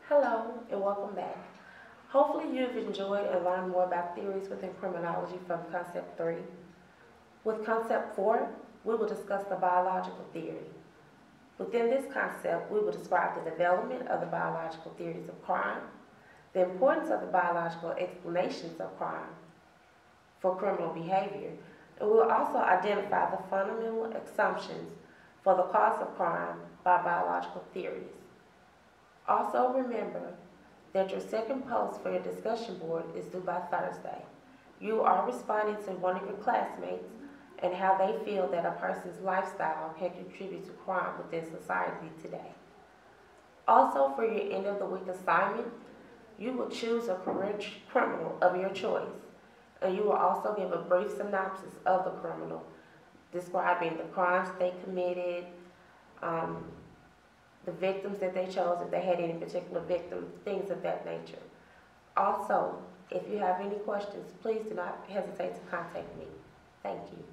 Hello and welcome back. Hopefully you've enjoyed and learned more about theories within criminology from Concept 3. With Concept 4, we will discuss the biological theory. Within this concept, we will describe the development of the biological theories of crime, the importance of the biological explanations of crime for criminal behavior, and we will also identify the fundamental assumptions for the cause of crime by biological theories. Also remember that your second post for your discussion board is due by Thursday. You are responding to one of your classmates and how they feel that a person's lifestyle can contribute to crime within society today. Also, for your end of the week assignment, you will choose a career criminal of your choice, and you will also give a brief synopsis of the criminal, describing the crimes they committed, the victims that they chose, if they had any particular victim, things of that nature. Also, if you have any questions, please do not hesitate to contact me. Thank you.